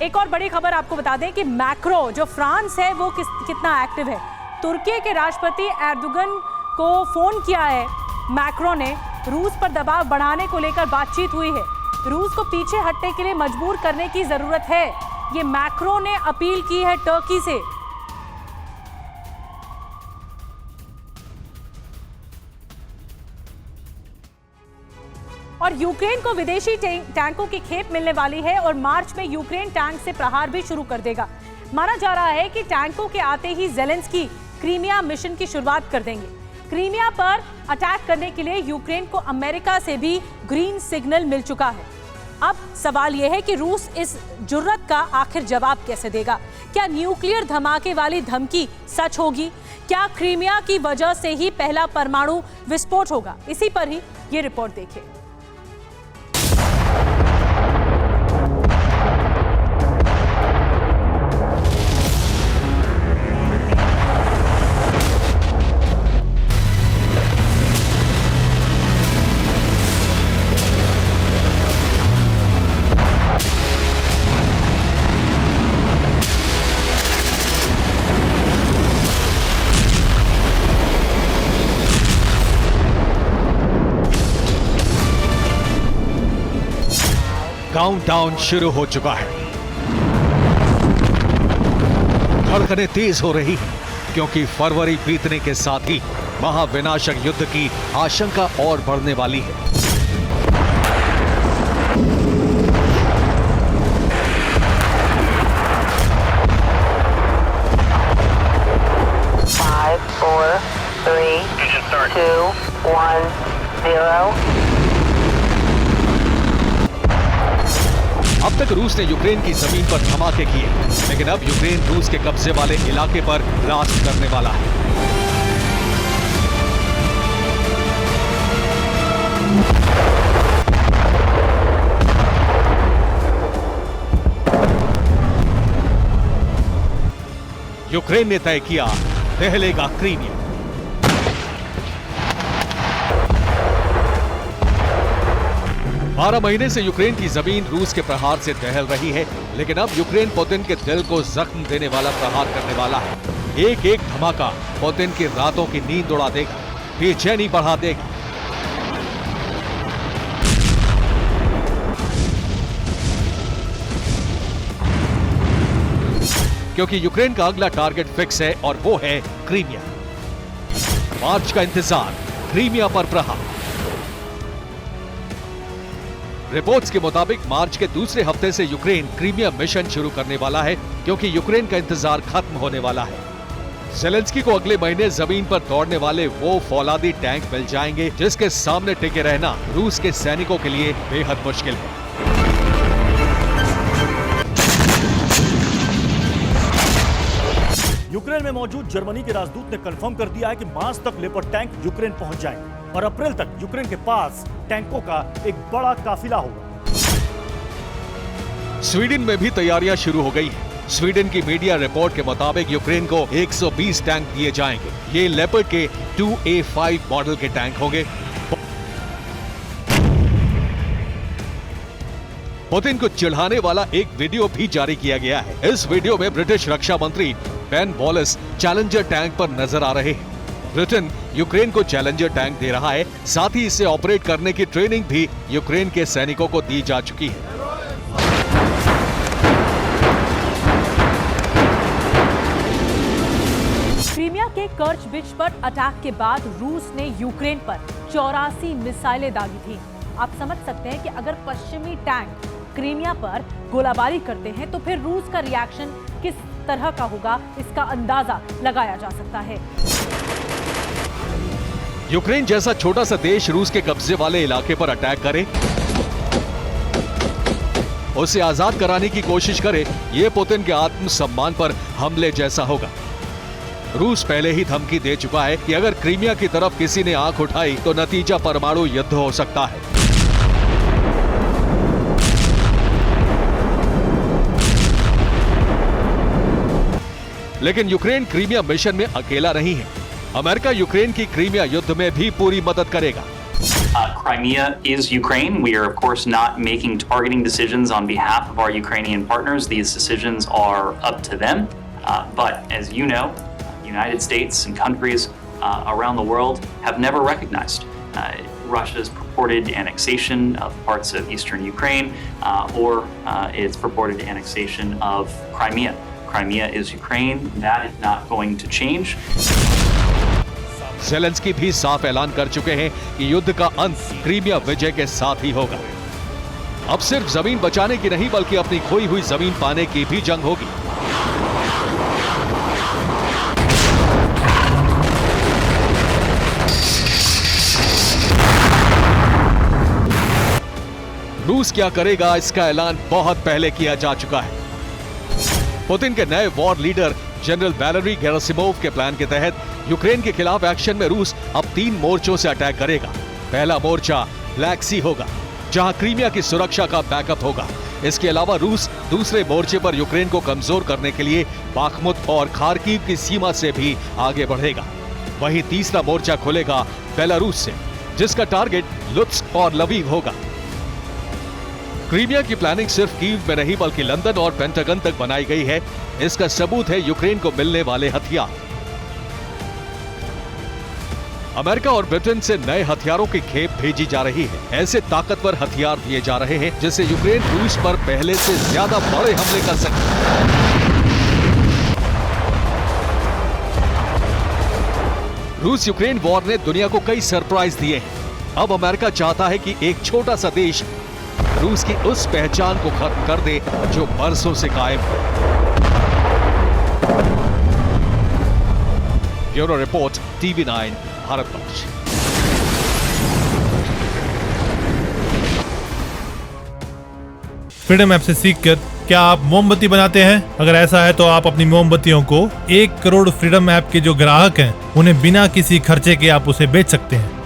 एक और बड़ी खबर आपको बता दें कि मैक्रो जो फ्रांस है वो कितना एक्टिव है। तुर्की के राष्ट्रपति एर्दोगन को फोन किया है मैक्रो ने। रूस पर दबाव बढ़ाने को लेकर बातचीत हुई है। रूस को पीछे हटने के लिए मजबूर करने की जरूरत है, ये मैक्रो ने अपील की है टर्की से। और यूक्रेन को विदेशी टैंकों की खेप मिलने वाली है और मार्च में यूक्रेन टैंक से प्रहार भी शुरू कर देगा। माना जा रहा है कि टैंकों के आते ही ज़ेलेंस्की क्रीमिया मिशन की शुरुआत कर देंगे। क्रीमिया पर अटैक करने के लिए यूक्रेन को अमेरिका से भी ग्रीन सिग्नल मिल चुका है। अब सवाल यह है कि रूस इस जुर्रत का आखिर जवाब कैसे देगा। क्या न्यूक्लियर धमाके वाली धमकी सच होगी? क्या क्रीमिया की वजह से ही पहला परमाणु विस्फोट होगा? इसी पर ही ये रिपोर्ट देखिए। काउंटडाउन शुरू हो चुका है। धड़कनें तेज हो रही हैं क्योंकि फरवरी बीतने के साथ ही महाविनाशक युद्ध की आशंका और बढ़ने वाली है। Five, 4, 3, 2, 1, 0. अब तक रूस ने यूक्रेन की जमीन पर धमाके किए, लेकिन अब यूक्रेन रूस के कब्जे वाले इलाके पर ब्लास्ट करने वाला है। यूक्रेन ने तय किया दहलेगा क्रीमिया। बारह महीने से यूक्रेन की जमीन रूस के प्रहार से दहल रही है, लेकिन अब यूक्रेन पुतिन के दिल को जख्म देने वाला प्रहार करने वाला है। एक एक धमाका पुतिन की रातों की नींद उड़ा देगा, बेचैनी बढ़ा देगा। क्योंकि यूक्रेन का अगला टारगेट फिक्स है और वो है क्रीमिया। मार्च का इंतजार, क्रीमिया पर प्रहार। रिपोर्ट्स के मुताबिक मार्च के दूसरे हफ्ते से यूक्रेन क्रीमिया मिशन शुरू करने वाला है, क्योंकि यूक्रेन का इंतजार खत्म होने वाला है। ज़ेलेंस्की को अगले महीने जमीन पर दौड़ने वाले वो फौलादी टैंक मिल जाएंगे जिसके सामने टिके रहना रूस के सैनिकों के लिए बेहद मुश्किल है। यूक्रेन में मौजूद जर्मनी के राजदूत ने कंफर्म कर दिया है कि मार्च तक लेपर्ड टैंक यूक्रेन पहुंच जाएंगे और अप्रैल तक यूक्रेन के पास टैंकों का एक बड़ा काफिला होगा। स्वीडन में भी तैयारियां शुरू हो गई हैं। स्वीडन की मीडिया रिपोर्ट के मुताबिक यूक्रेन को 120 टैंक दिए जाएंगे। ये लेपर्ड के 2A5 मॉडल के टैंक होंगे। पुतिन को चिढ़ाने वाला एक वीडियो भी जारी किया गया है। इस वीडियो में ब्रिटिश रक्षा मंत्री बेन वॉलेस चैलेंजर टैंक पर नजर आ रहे हैं। ब्रिटेन यूक्रेन को चैलेंजर टैंक दे रहा है, साथ ही इसे ऑपरेट करने की ट्रेनिंग भी यूक्रेन के सैनिकों को दी जा चुकी है। क्रीमिया के कर्च बिच पर अटैक के बाद रूस ने यूक्रेन पर 84 मिसाइलें दागी थी। आप समझ सकते हैं कि अगर पश्चिमी टैंक क्रीमिया पर गोलाबारी करते हैं तो फिर रूस का रिएक्शन किस तरह का होगा, इसका अंदाजा लगाया जा सकता है। यूक्रेन जैसा छोटा सा देश रूस के कब्जे वाले इलाके पर अटैक करे, उसे आजाद कराने की कोशिश करे, यह पुतिन के आत्मसम्मान पर हमले जैसा होगा। रूस पहले ही धमकी दे चुका है कि अगर क्रीमिया की तरफ किसी ने आंख उठाई तो नतीजा परमाणु युद्ध हो सकता है। लेकिन यूक्रेन क्रीमिया मिशन में अकेला नहीं है। अमेरिका यूक्रेन की क्रीमिया युद्ध में भी पूरी मदद करेगा। Crimea is Ukraine. We are, of course, not making targeting decisions on behalf of our Ukrainian partners. These decisions are up to them. But as you know, the United States and countries around the world have never recognized Russia's purported annexation of parts of eastern Ukraine or its purported annexation of Crimea. Crimea is Ukraine. That is not going to change. Zelensky भी साफ ऐलान कर चुके हैं कि युद्ध का अंत क्रीमिया विजय के साथ ही होगा। अब सिर्फ जमीन बचाने की नहीं बल्कि अपनी खोई हुई जमीन पाने की भी जंग होगी। रूस क्या करेगा, इसका ऐलान बहुत पहले किया जा चुका है। पुतिन के नए war leader general Valery Gerasimov के प्लान के तहत यूक्रेन के खिलाफ एक्शन में रूस अब 3 मोर्चों से अटैक करेगा। पहला मोर्चा ब्लैक सी होगा, जहां क्रीमिया की सुरक्षा का बैकअप होगा। इसके अलावा रूस दूसरे मोर्चे पर यूक्रेन को कमजोर करने के लिए बाखमुत और खार्किव की सीमा से भी आगे बढ़ेगा। वहीं तीसरा मोर्चा खुलेगा बेलारूस से, जिसका टारगेट लुत्स्क और लवीव होगा। क्रीमिया की प्लानिंग सिर्फ कीव में नहीं बल्कि लंदन और पेंटागन तक बनाई गई है। इसका सबूत है यूक्रेन को मिलने वाले हथियार। अमेरिका और ब्रिटेन से नए हथियारों की खेप भेजी जा रही है। ऐसे ताकतवर हथियार दिए जा रहे हैं जिससे यूक्रेन रूस पर पहले से ज्यादा बड़े हमले कर सके। रूस यूक्रेन वॉर ने दुनिया को कई सरप्राइज दिए हैं। अब अमेरिका चाहता है कि एक छोटा सा देश रूस की उस पहचान को खत्म कर दे जो बरसों से कायम है। Bureau report, TV9 Bharatvarsh. Freedom app से सीखकर क्या आप मोमबत्ती बनाते हैं? अगर ऐसा है तो आप अपनी मोमबत्तियों को 1 करोड़ फ्रीडम ऐप के जो ग्राहक हैं उन्हें बिना किसी खर्चे के आप उसे बेच सकते हैं।